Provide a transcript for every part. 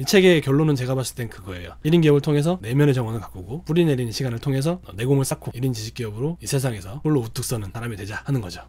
이 책의 결론은 제가 봤을 땐 그거예요. 1인 기업을 통해서 내면의 정원을 가꾸고 뿌리 내리는 시간을 통해서 내공을 쌓고 1인 지식 기업으로 이 세상에서 홀로 우뚝 서는 사람이 되자 하는 거죠.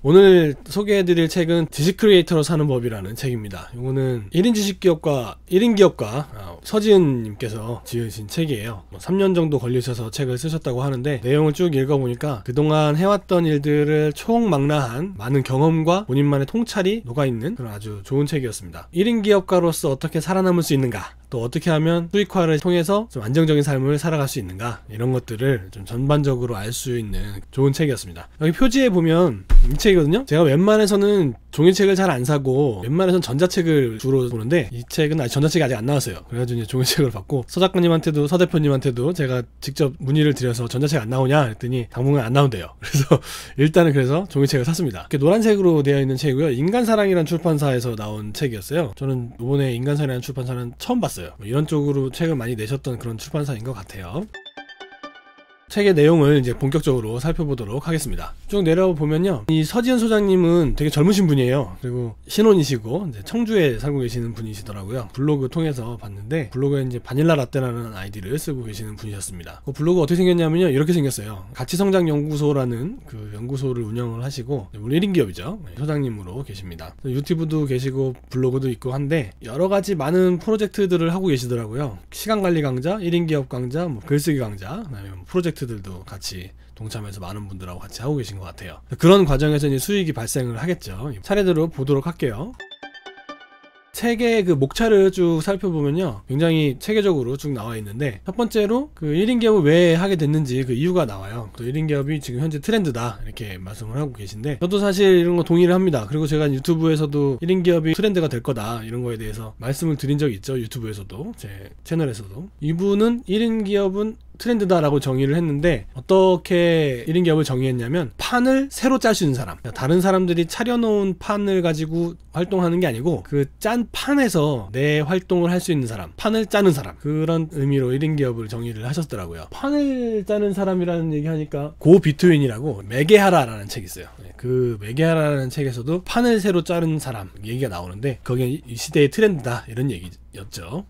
오늘 소개해드릴 책은 지식 크리에이터로 사는 법이라는 책입니다. 이거는 1인 지식기업과 1인 기업가 서지은 님께서 지으신 책이에요. 3년 정도 걸리셔서 책을 쓰셨다고 하는데 내용을 쭉 읽어보니까 그동안 해왔던 일들을 총망라한 많은 경험과 본인만의 통찰이 녹아있는 그런 아주 좋은 책이었습니다. 1인 기업가로서 어떻게 살아남을 수 있는가, 또 어떻게 하면 수익화를 통해서 좀 안정적인 삶을 살아갈 수 있는가, 이런 것들을 좀 전반적으로 알 수 있는 좋은 책이었습니다. 여기 표지에 보면 이 책이거든요. 제가 웬만해서는 종이책을 잘 안 사고 웬만해서는 전자책을 주로 보는데 이 책은 아직 전자책이 아직 안 나왔어요. 그래가지고 이제 종이책을 받고 서 작가님한테도 서 대표님한테도 제가 직접 문의를 드려서 전자책 안 나오냐 했더니 당분간 안 나온대요. 그래서 일단은 그래서 종이책을 샀습니다. 이렇게 노란색으로 되어 있는 책이고요. 인간사랑이라는 출판사에서 나온 책이었어요. 저는 이번에 인간사랑이라는 출판사는 처음 봤어요. 이런 쪽으로 책을 많이 내셨던 그런 출판사인 것 같아요. 책의 내용을 이제 본격적으로 살펴보도록 하겠습니다. 쭉 내려보면요, 이 서지은 소장님은 되게 젊으신 분이에요. 그리고 신혼이시고 이제 청주에 살고 계시는 분이시더라고요. 블로그 통해서 봤는데 블로그에 이제 바닐라 라떼라는 아이디를 쓰고 계시는 분이셨습니다. 그 블로그 어떻게 생겼냐면요, 이렇게 생겼어요. 가치성장연구소라는 그 연구소를 운영을 하시고 물론 1인 기업이죠. 소장님으로 계십니다. 유튜브도 계시고 블로그도 있고 한데 여러 가지 많은 프로젝트들을 하고 계시더라고요. 시간관리 강좌, 1인 기업 강좌, 글쓰기 강좌, 그다음에 프로젝트들도 같이 동참해서 많은 분들하고 같이 하고 계신 것 같아요. 그런 과정에서 이제 수익이 발생을 하겠죠. 차례대로 보도록 할게요. 책의 그 목차를 쭉 살펴보면요, 굉장히 체계적으로 쭉 나와 있는데 첫 번째로 그 1인 기업을 왜 하게 됐는지 그 이유가 나와요. 또 1인 기업이 지금 현재 트렌드다 이렇게 말씀을 하고 계신데 저도 사실 이런 거 동의를 합니다. 그리고 제가 유튜브에서도 1인 기업이 트렌드가 될 거다 이런 거에 대해서 말씀을 드린 적이 있죠. 유튜브에서도 제 채널에서도. 이분은 1인 기업은 트렌드다라고 정의를 했는데 어떻게 1인 기업을 정의했냐면 판을 새로 짤 수 있는 사람, 다른 사람들이 차려놓은 판을 가지고 활동하는 게 아니고 그 짠 판에서 내 활동을 할 수 있는 사람, 판을 짜는 사람, 그런 의미로 1인 기업을 정의를 하셨더라고요. 판을 짜는 사람이라는 얘기 하니까 고 비트윈이라고 매개하라라는 책이 있어요. 그 매개하라라는 책에서도 판을 새로 짜는 사람 얘기가 나오는데 그게 이 시대의 트렌드다 이런 얘기였죠.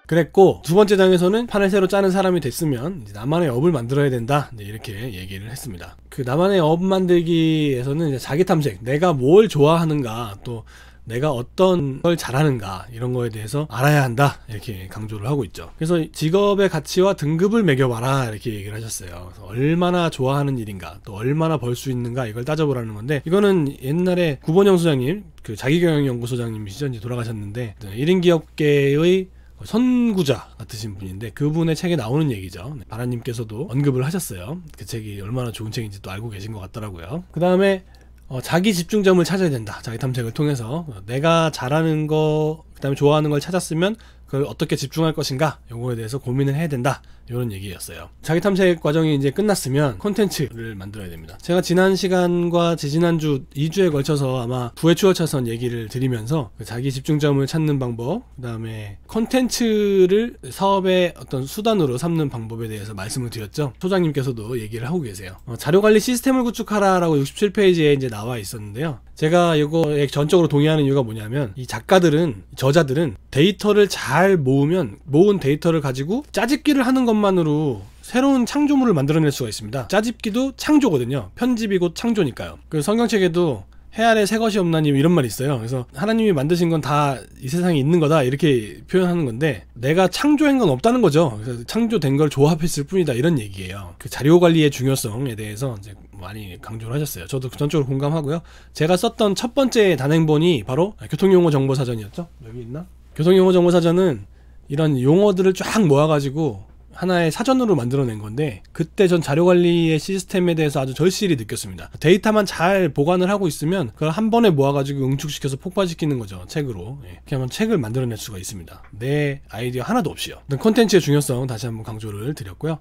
그랬고 두 번째 장에서는 판을 새로 짜는 사람이 됐으면 이제 나만의 업을 만들어야 된다 이렇게 얘기를 했습니다. 그 나만의 업 만들기에서는 이제 자기 탐색, 내가 뭘 좋아하는가, 또 내가 어떤 걸 잘하는가 이런 거에 대해서 알아야 한다 이렇게 강조를 하고 있죠. 그래서 직업의 가치와 등급을 매겨봐라 이렇게 얘기를 하셨어요. 그래서 얼마나 좋아하는 일인가, 또 얼마나 벌 수 있는가 이걸 따져보라는 건데, 이거는 옛날에 구본영 소장님, 그 자기경영연구소장님이시죠. 이제 돌아가셨는데 1인 기업계의 선구자 같으신 분인데 그분의 책에 나오는 얘기죠. 바라님께서도 언급을 하셨어요. 그 책이 얼마나 좋은 책인지 또 알고 계신 것 같더라고요. 그 다음에 자기 집중점을 찾아야 된다. 자기 탐색을 통해서 내가 잘하는 거, 그 다음에 좋아하는 걸 찾았으면 그걸 어떻게 집중할 것인가, 요거에 대해서 고민을 해야 된다, 이런 얘기였어요. 자기 탐색 과정이 이제 끝났으면 콘텐츠를 만들어야 됩니다. 제가 지난 시간과 지지난주 2주에 걸쳐서 아마 부의 추월차선 얘기를 드리면서 자기 집중점을 찾는 방법, 그 다음에 콘텐츠를 사업의 어떤 수단으로 삼는 방법에 대해서 말씀을 드렸죠. 소장님께서도 얘기를 하고 계세요. 자료관리 시스템을 구축하라 라고 67페이지에 이제 나와 있었는데요. 제가 이거에 전적으로 동의하는 이유가 뭐냐면, 이 작가들은, 저자들은 데이터를 잘 모으면 모은 데이터를 가지고 짜집기를 하는 것만으로 새로운 창조물을 만들어낼 수가 있습니다. 짜집기도 창조거든요. 편집이 곧 창조니까요. 그 성경책에도 해 아래 새 것이 없나니 이런 말이 있어요. 그래서 하나님이 만드신 건 다 이 세상에 있는 거다 이렇게 표현하는 건데, 내가 창조한 건 없다는 거죠. 그래서 창조된 걸 조합했을 뿐이다 이런 얘기예요. 그 자료 관리의 중요성에 대해서 이제 많이 강조를 하셨어요. 저도 전적으로 공감하고요. 제가 썼던 첫 번째 단행본이 바로 교통용어 정보사전이었죠. 여기 있나? 교통용어 정보사전은 이런 용어들을 쫙 모아가지고 하나의 사전으로 만들어낸 건데, 그때 전 자료관리의 시스템에 대해서 아주 절실히 느꼈습니다. 데이터만 잘 보관을 하고 있으면 그걸 한 번에 모아가지고 응축시켜서 폭발시키는 거죠, 책으로. 이렇게 하면 책을 만들어낼 수가 있습니다. 내 아이디어 하나도 없이요. 콘텐츠의 중요성 다시 한번 강조를 드렸고요.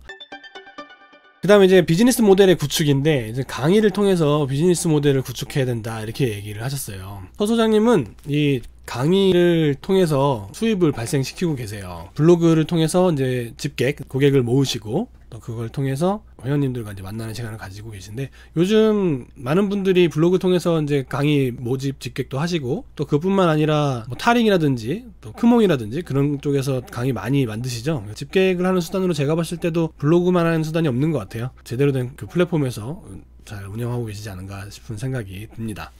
그 다음에 이제 비즈니스 모델의 구축인데, 이제 강의를 통해서 비즈니스 모델을 구축해야 된다 이렇게 얘기를 하셨어요. 서 소장님은 이 강의를 통해서 수입을 발생시키고 계세요. 블로그를 통해서 이제 집객, 고객을 모으시고, 또 그걸 통해서 회원님들과 이제 만나는 시간을 가지고 계신데, 요즘 많은 분들이 블로그 통해서 이제 강의 모집 집객도 하시고, 또 그뿐만 아니라 뭐 타링이라든지 또 크몽이라든지 그런 쪽에서 강의 많이 만드시죠. 집객을 하는 수단으로 제가 봤을 때도 블로그만 하는 수단이 없는 것 같아요. 제대로 된 그 플랫폼에서 잘 운영하고 계시지 않은가 싶은 생각이 듭니다.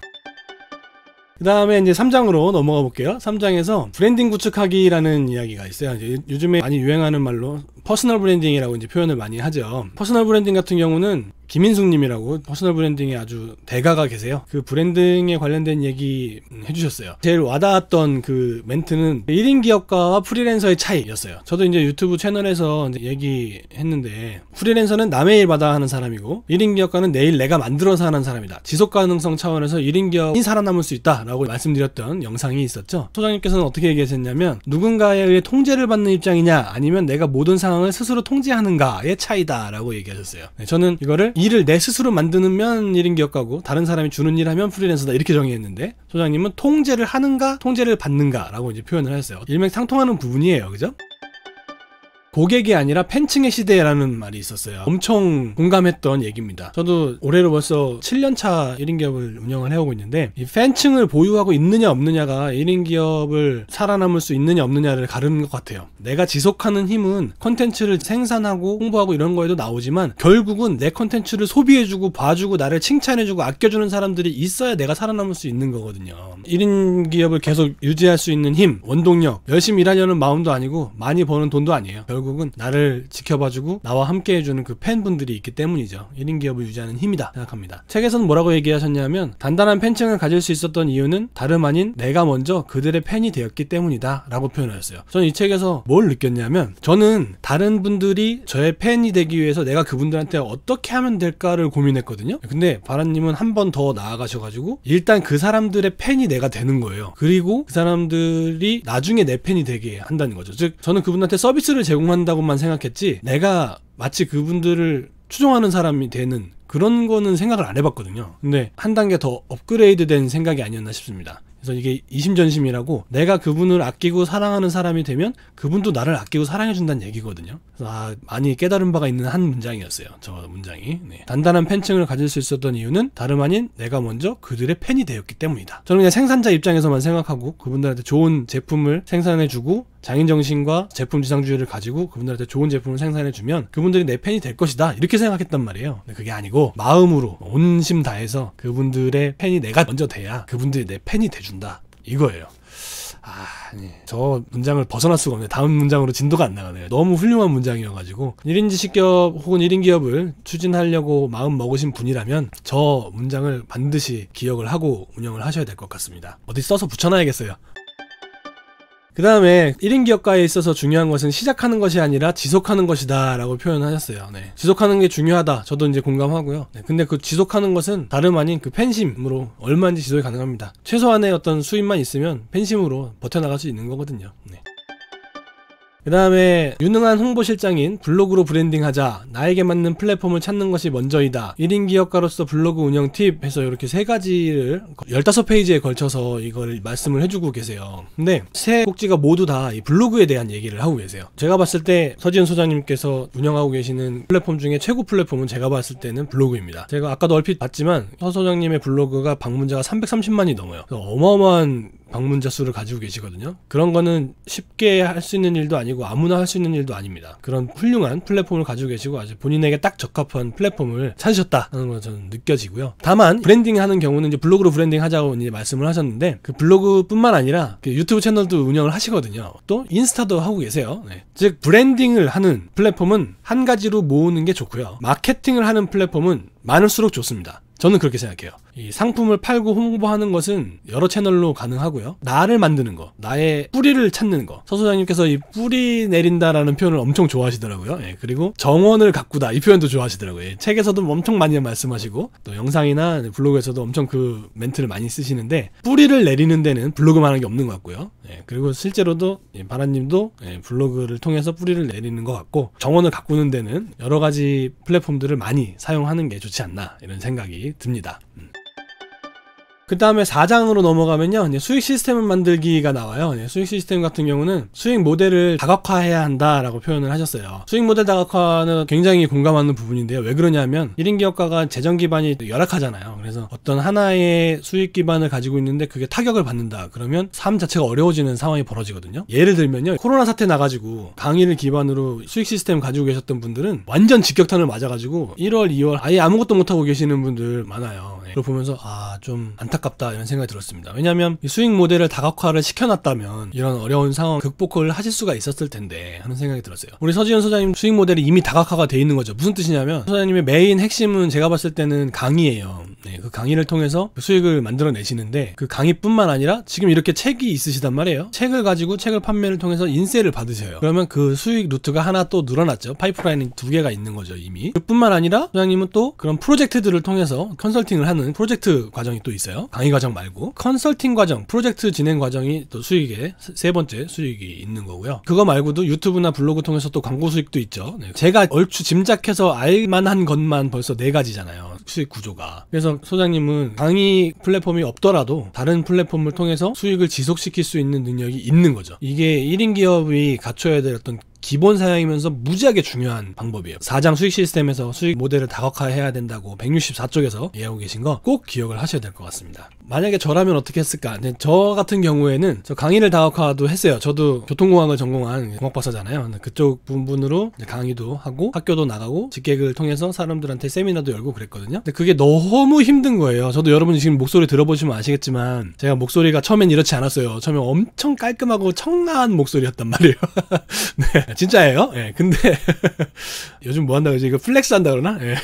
그 다음에 이제 3장으로 넘어가 볼게요. 3장에서 브랜딩 구축하기라는 이야기가 있어요. 이제 요즘에 많이 유행하는 말로 퍼스널 브랜딩이라고 이제 표현을 많이 하죠. 퍼스널 브랜딩 같은 경우는 김인숙 님이라고 퍼스널 브랜딩에 아주 대가가 계세요. 그 브랜딩에 관련된 얘기 해주셨어요. 제일 와닿았던 그 멘트는 1인 기업가와 프리랜서의 차이였어요. 저도 이제 유튜브 채널에서 이제 얘기했는데, 프리랜서는 남의 일 받아 하는 사람이고 1인 기업가는 내 일 내가 만들어서 하는 사람이다. 지속 가능성 차원에서 1인 기업이 살아남을 수 있다 라고 말씀드렸던 영상이 있었죠. 소장님께서는 어떻게 얘기하셨냐면, 누군가에 의해 통제를 받는 입장이냐 아니면 내가 모든 상황을 스스로 통제하는가의 차이다 라고 얘기하셨어요. 저는 이거를 일을 내 스스로 만드면 1인 기업가고 다른 사람이 주는 일 하면 프리랜서다 이렇게 정의했는데, 소장님은 통제를 하는가 통제를 받는가 라고 이제 표현을 하셨어요. 일맥상통하는 부분이에요. 그죠? 고객이 아니라 팬층의 시대라는 말이 있었어요. 엄청 공감했던 얘기입니다. 저도 올해로 벌써 7년차 1인 기업을 운영을 해오고 있는데, 이 팬층을 보유하고 있느냐 없느냐가 1인 기업을 살아남을 수 있느냐 없느냐를 가르는 것 같아요. 내가 지속하는 힘은 컨텐츠를 생산하고 홍보하고 이런 거에도 나오지만, 결국은 내 컨텐츠를 소비해주고 봐주고 나를 칭찬해주고 아껴주는 사람들이 있어야 내가 살아남을 수 있는 거거든요. 1인 기업을 계속 유지할 수 있는 힘, 원동력, 열심히 일하려는 마음도 아니고 많이 버는 돈도 아니에요. 결국은 나를 지켜봐주고 나와 함께 해주는 그 팬분들이 있기 때문이죠. 1인 기업을 유지하는 힘이다 생각합니다. 책에서는 뭐라고 얘기하셨냐면, 단단한 팬층을 가질 수 있었던 이유는 다름 아닌 내가 먼저 그들의 팬이 되었기 때문이다 라고 표현하셨어요. 저는 이 책에서 뭘 느꼈냐면, 저는 다른 분들이 저의 팬이 되기 위해서 내가 그분들한테 어떻게 하면 될까를 고민했거든요. 근데 바라님은 한 번 더 나아가셔가지고 일단 그 사람들의 팬이 내가 되는 거예요. 그리고 그 사람들이 나중에 내 팬이 되게 한다는 거죠. 즉, 저는 그분한테 서비스를 제공한다고만 생각했지, 내가 마치 그분들을 추종하는 사람이 되는 그런 거는 생각을 안 해봤거든요. 근데 한 단계 더 업그레이드 된 생각이 아니었나 싶습니다. 그래서 이게 이심전심이라고, 내가 그분을 아끼고 사랑하는 사람이 되면 그분도 나를 아끼고 사랑해준다는 얘기거든요. 그래서 많이 깨달은 바가 있는 한 문장이었어요. 저 문장이. 네. 단단한 팬층을 가질 수 있었던 이유는 다름 아닌 내가 먼저 그들의 팬이 되었기 때문이다. 저는 그냥 생산자 입장에서만 생각하고 그분들한테 좋은 제품을 생산해주고 장인정신과 제품 지상주의를 가지고 그분들한테 좋은 제품을 생산해주면 그분들이 내 팬이 될 것이다 이렇게 생각했단 말이에요. 근데 그게 아니고 마음으로 온심 다해서 그분들의 팬이 내가 먼저 돼야 그분들이 내 팬이 돼준다 이거예요. 네. 저 문장을 벗어날 수가 없네요. 다음 문장으로 진도가 안 나가네요. 너무 훌륭한 문장이어가지고 1인 지식기업 혹은 1인 기업을 추진하려고 마음 먹으신 분이라면 저 문장을 반드시 기억을 하고 운영을 하셔야 될 것 같습니다. 어디 써서 붙여놔야겠어요. 그 다음에 1인 기업가에 있어서 중요한 것은 시작하는 것이 아니라 지속하는 것이다 라고 표현하셨어요. 네. 지속하는 게 중요하다. 저도 이제 공감하고요. 네. 근데 그 지속하는 것은 다름 아닌 그 팬심으로 얼마든지 지속이 가능합니다. 최소한의 어떤 수입만 있으면 팬심으로 버텨나갈 수 있는 거거든요. 네. 그 다음에 유능한 홍보실장인 블로그로 브랜딩하자, 나에게 맞는 플랫폼을 찾는 것이 먼저이다, 1인 기업가로서 블로그 운영 팁 해서 이렇게 세 가지를 15페이지에 걸쳐서 이걸 말씀을 해주고 계세요. 근데 세 꼭지가 모두 다 이 블로그에 대한 얘기를 하고 계세요. 제가 봤을 때 서지은 소장님께서 운영하고 계시는 플랫폼 중에 최고 플랫폼은 제가 봤을 때는 블로그입니다. 제가 아까도 얼핏 봤지만 서 소장님의 블로그가 방문자가 330만이 넘어요. 어마어마한 방문자 수를 가지고 계시거든요. 그런 거는 쉽게 할 수 있는 일도 아니고 아무나 할 수 있는 일도 아닙니다. 그런 훌륭한 플랫폼을 가지고 계시고 아주 본인에게 딱 적합한 플랫폼을 찾으셨다는 걸 저는 느껴지고요. 다만 브랜딩 하는 경우는 이제 블로그로 브랜딩 하자고 이제 말씀을 하셨는데, 그 블로그뿐만 아니라 그 유튜브 채널도 운영을 하시거든요. 또 인스타도 하고 계세요. 네. 즉 브랜딩을 하는 플랫폼은 한 가지로 모으는 게 좋고요. 마케팅을 하는 플랫폼은 많을수록 좋습니다. 저는 그렇게 생각해요. 이 상품을 팔고 홍보하는 것은 여러 채널로 가능하고요. 나를 만드는 거, 나의 뿌리를 찾는 거. 서 소장님께서 이 뿌리 내린다라는 표현을 엄청 좋아하시더라고요. 예, 그리고 정원을 가꾸다 이 표현도 좋아하시더라고요. 예, 책에서도 엄청 많이 말씀하시고 또 영상이나 블로그에서도 엄청 그 멘트를 많이 쓰시는데, 뿌리를 내리는 데는 블로그만 한 게 없는 것 같고요. 예, 그리고 실제로도 바라님도 블로그를 통해서 뿌리를 내리는 것 같고, 정원을 가꾸는 데는 여러 가지 플랫폼들을 많이 사용하는 게 좋지 않나 이런 생각이 듭니다. 그 다음에 4장으로 넘어가면요, 이제 수익 시스템을 만들기가 나와요. 수익 시스템 같은 경우는 수익 모델을 다각화해야 한다라고 표현을 하셨어요. 수익 모델 다각화는 굉장히 공감하는 부분인데요. 왜 그러냐면 1인 기업가가 재정 기반이 열악하잖아요. 그래서 어떤 하나의 수익 기반을 가지고 있는데 그게 타격을 받는다. 그러면 삶 자체가 어려워지는 상황이 벌어지거든요. 예를 들면요, 코로나 사태 나가지고 강의를 기반으로 수익 시스템 가지고 계셨던 분들은 완전 직격탄을 맞아가지고 1월, 2월 아예 아무것도 못하고 계시는 분들 많아요. 그걸 보면서 좀 안타깝다 이런 생각이 들었습니다. 왜냐하면 이 수익 모델을 다각화를 시켜놨다면 이런 어려운 상황 극복을 하실 수가 있었을 텐데 하는 생각이 들었어요. 우리 서지현 소장님 수익 모델이 이미 다각화가 돼 있는 거죠. 무슨 뜻이냐면 소장님의 메인 핵심은 제가 봤을 때는 강의예요. 그 강의를 통해서 수익을 만들어내시는데 그 강의뿐만 아니라 지금 이렇게 책이 있으시단 말이에요. 책을 가지고 책을 판매를 통해서 인세를 받으셔요. 그러면 그 수익 루트가 하나 또 늘어났죠. 파이프라인이 2개가 있는 거죠, 이미. 그뿐만 아니라 소장님은 또 그런 프로젝트들을 통해서 컨설팅을 하는 프로젝트 과정이 또 있어요. 강의 과정 말고 컨설팅 과정, 프로젝트 진행 과정이 또 수익의 세 번째 수익이 있는 거고요. 그거 말고도 유튜브나 블로그 통해서 또 광고 수익도 있죠. 제가 얼추 짐작해서 알만한 것만 벌써 4가지잖아요. 수익 구조가. 그래서 소장님은 강의 플랫폼이 없더라도 다른 플랫폼을 통해서 수익을 지속시킬 수 있는 능력이 있는 거죠. 이게 1인 기업이 갖춰야 될 어떤 기본 사양이면서 무지하게 중요한 방법이에요. 4장 수익 시스템에서 수익 모델을 다각화해야 된다고 164쪽에서 이해하고 계신 거 꼭 기억을 하셔야 될 것 같습니다. 만약에 저라면 어떻게 했을까? 저 같은 경우에는 저 강의를 다각화도 했어요. 저도 교통공학을 전공한 공학박사잖아요. 그쪽 부분으로 강의도 하고 학교도 나가고 직객을 통해서 사람들한테 세미나도 열고 그랬거든요. 근데 그게 너무 힘든 거예요. 저도 여러분이 지금 목소리 들어보시면 아시겠지만 제가 목소리가 처음엔 이렇지 않았어요. 처음에 엄청 깔끔하고 청아한 목소리였단 말이에요. 네. 진짜예요? 예. 근데 요즘 뭐 한다고 그러지? 이거 플렉스 한다 그러나? 예.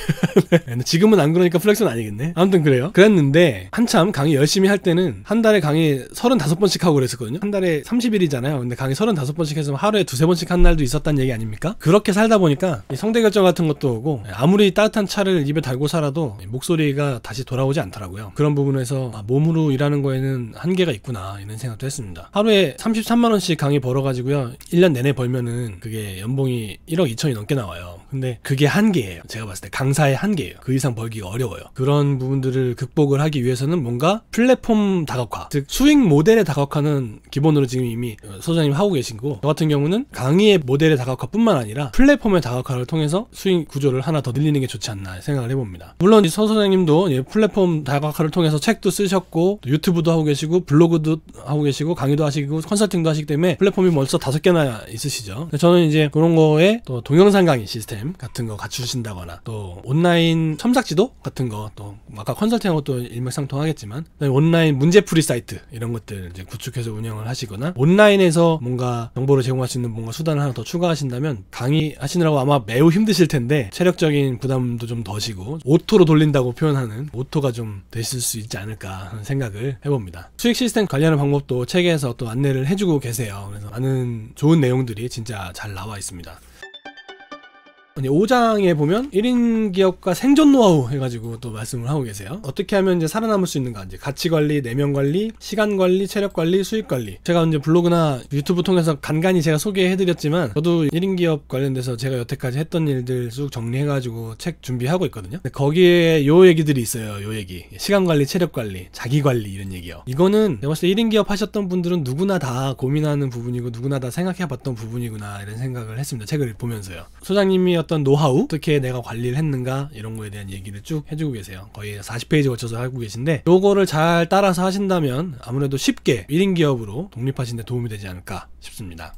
지금은 안 그러니까 플렉스는 아니겠네. 아무튼 그래요. 그랬는데 한참 강의 열심히 할 때는 한 달에 강의 35번씩 하고 그랬었거든요. 한 달에 30일이잖아요. 근데 강의 35번씩 해서 하루에 2-3번씩 한 날도 있었단 얘기 아닙니까? 그렇게 살다 보니까 성대 결절 같은 것도 오고 아무리 따뜻한 차를 입에 달고 살아도 목소리가 다시 돌아오지 않더라고요. 그런 부분에서 몸으로 일하는 거에는 한계가 있구나 이런 생각도 했습니다. 하루에 33만원씩 강의 벌어가지고요. 1년 내내 벌면은 그게 연봉이 1억 2천이 넘게 나와요. 근데 그게 한계예요. 제가 봤을 때 강사의 한계예요. 그 이상 벌기가 어려워요. 그런 부분들을 극복을 하기 위해서는 뭔가 플랫폼 다각화, 즉 수익 모델의 다각화는 기본으로 지금 이미 소장님 하고 계신 거고, 저 같은 경우는 강의의 모델의 다각화뿐만 아니라 플랫폼의 다각화를 통해서 수익 구조를 하나 더 늘리는 게 좋지 않나 생각을 해봅니다. 물론 서 소장님도 플랫폼 다각화를 통해서 책도 쓰셨고 유튜브도 하고 계시고 블로그도 하고 계시고 강의도 하시고 컨설팅도 하시기 때문에 플랫폼이 벌써 5개나 있으시죠. 저는 이제 그런 거에 또 동영상 강의 시스템 같은 거 갖추신다거나 또 온라인 첨삭지도 같은 거, 또 아까 컨설팅하고 또 일맥상통하겠지만 온라인 문제풀이 사이트 이런 것들 이제 구축해서 운영을 하시거나 온라인에서 뭔가 정보를 제공할 수 있는 뭔가 수단을 하나 더 추가하신다면 강의 하시느라고 아마 매우 힘드실 텐데 체력적인 부담도 좀 더시고 오토로 돌린다고 표현하는 오토가 좀 되실 수 있지 않을까 하는 생각을 해봅니다. 수익 시스템 관리하는 방법도 책에서 또 안내를 해주고 계세요. 그래서 많은 좋은 내용들이 진짜 잘 나와 있습니다. 5장에 보면 1인 기업가 생존 노하우 해가지고 또 말씀을 하고 계세요. 어떻게 하면 이제 살아남을 수 있는가, 이제 가치 관리, 내면 관리, 시간 관리, 체력 관리, 수익 관리. 제가 이제 블로그나 유튜브 통해서 간간히 제가 소개해드렸지만 저도 1인 기업 관련돼서 제가 여태까지 했던 일들 쭉 정리해가지고 책 준비하고 있거든요. 근데 거기에 요 얘기들이 있어요. 요 얘기. 시간 관리, 체력 관리, 자기 관리 이런 얘기요. 이거는 내가 봤을 때 1인 기업 하셨던 분들은 누구나 다 고민하는 부분이고 누구나 다 생각해봤던 부분이구나 이런 생각을 했습니다. 책을 보면서요. 소장님이 어떤 노하우, 어떻게 내가 관리를 했는가 이런 거에 대한 얘기를 쭉 해주고 계세요. 거의 40페이지 거쳐서 하고 계신데 요거를 잘 따라서 하신다면 아무래도 쉽게 1인 기업으로 독립하신 데 도움이 되지 않을까 싶습니다.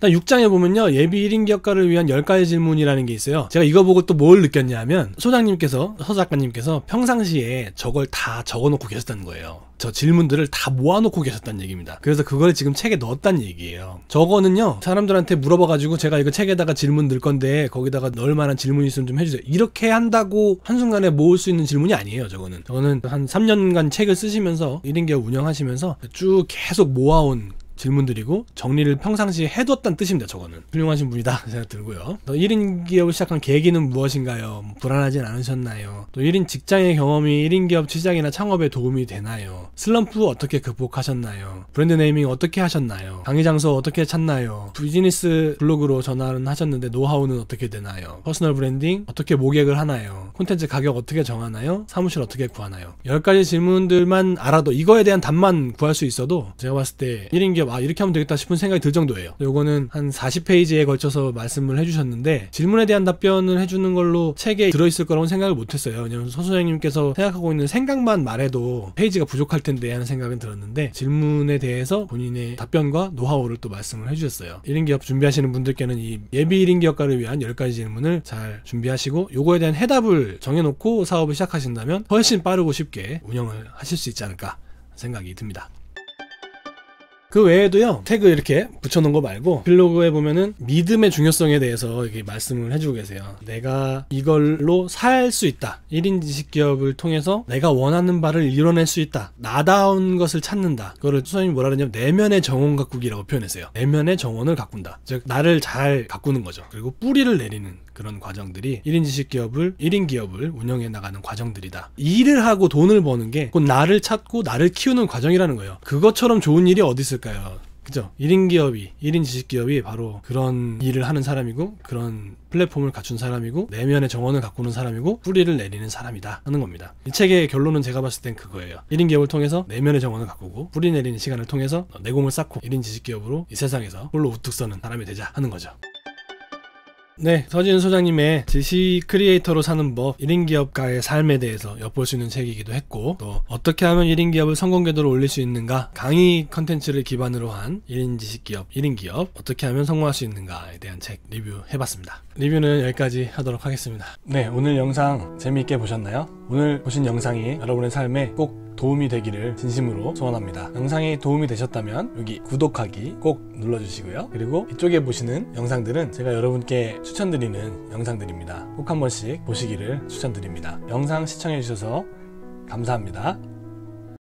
일단 6장에 보면요, 예비 1인 기업가를 위한 10가지 질문이라는 게 있어요. 제가 이거 보고 또 뭘 느꼈냐면 소장님께서, 서 작가님께서 평상시에 저걸 다 적어놓고 계셨다는 거예요. 저 질문들을 다 모아놓고 계셨다는 얘기입니다. 그래서 그걸 지금 책에 넣었다는 얘기예요. 저거는요, 사람들한테 물어봐가지고 제가 이거 책에다가 질문 넣을 건데 거기다가 넣을 만한 질문이 있으면 좀 해주세요, 이렇게 한다고 한순간에 모을 수 있는 질문이 아니에요. 저거는 한 3년간 책을 쓰시면서 1인 기업 운영하시면서 쭉 계속 모아온 질문드리고 정리를 평상시에 해뒀다는 뜻입니다. 저거는 훌륭하신 분이다 생각 들고요. 또 1인 기업을 시작한 계기는 무엇인가요? 불안하진 않으셨나요? 또 1인 직장의 경험이 1인 기업 시작이나 창업에 도움이 되나요? 슬럼프 어떻게 극복하셨나요? 브랜드 네이밍 어떻게 하셨나요? 강의 장소 어떻게 찾나요? 비즈니스 블로그로 전환을 하셨는데 노하우는 어떻게 되나요? 퍼스널 브랜딩 어떻게 모객을 하나요? 콘텐츠 가격 어떻게 정하나요? 사무실 어떻게 구하나요? 10가지 질문들만 알아도 이거에 대한 답만 구할 수 있어도 제가 봤을 때 1인 기업 이렇게 하면 되겠다 싶은 생각이 들 정도예요. 요거는 한 40페이지에 걸쳐서 말씀을 해주셨는데 질문에 대한 답변을 해주는 걸로 책에 들어있을 거라고 생각을 못했어요. 왜냐면 서 소장님께서 생각하고 있는 생각만 말해도 페이지가 부족할 텐데 하는 생각은 들었는데 질문에 대해서 본인의 답변과 노하우를 또 말씀을 해주셨어요. 1인 기업 준비하시는 분들께는 이 예비 1인 기업가를 위한 10가지 질문을 잘 준비하시고 요거에 대한 해답을 정해놓고 사업을 시작하신다면 훨씬 빠르고 쉽게 운영을 하실 수 있지 않을까 생각이 듭니다. 그 외에도요, 태그 이렇게 붙여놓은 거 말고 블로그에 보면은 믿음의 중요성에 대해서 이렇게 말씀을 해주고 계세요. 내가 이걸로 살 수 있다. 1인 지식기업을 통해서 내가 원하는 바를 이뤄낼 수 있다. 나다운 것을 찾는다. 그거를 수사님이 뭐라 그러냐면 내면의 정원 가꾸기라고 표현했어요. 내면의 정원을 가꾼다. 즉 나를 잘 가꾸는 거죠. 그리고 뿌리를 내리는 그런 과정들이 1인 지식기업을 1인 기업을 운영해 나가는 과정들이다. 일을 하고 돈을 버는 게 곧 나를 찾고 나를 키우는 과정이라는 거예요. 그것처럼 좋은 일이 어디 있을까요? 그죠? 1인 기업이 1인 지식기업이 바로 그런 일을 하는 사람이고 그런 플랫폼을 갖춘 사람이고 내면의 정원을 가꾸는 사람이고 뿌리를 내리는 사람이다 하는 겁니다. 이 책의 결론은 제가 봤을 땐 그거예요. 1인 기업을 통해서 내면의 정원을 가꾸고 뿌리 내리는 시간을 통해서 내공을 쌓고 1인 지식기업으로 이 세상에서 홀로 우뚝 서는 사람이 되자 하는 거죠. 네, 서지은 소장님의 지식 크리에이터로 사는 법 1인 기업가의 삶에 대해서 엿볼 수 있는 책이기도 했고 또 어떻게 하면 1인 기업을 성공 궤도로 올릴 수 있는가 강의 컨텐츠를 기반으로 한 1인 지식기업 1인 기업 어떻게 하면 성공할 수 있는가에 대한 책 리뷰해봤습니다. 리뷰는 여기까지 하도록 하겠습니다. 네, 오늘 영상 재미있게 보셨나요? 오늘 보신 영상이 여러분의 삶에 꼭 도움이 되기를 진심으로 소원합니다. 영상이 도움이 되셨다면 여기 구독하기 꼭 눌러주시고요. 그리고 이쪽에 보시는 영상들은 제가 여러분께 추천드리는 영상들입니다. 꼭 한 번씩 보시기를 추천드립니다. 영상 시청해주셔서 감사합니다.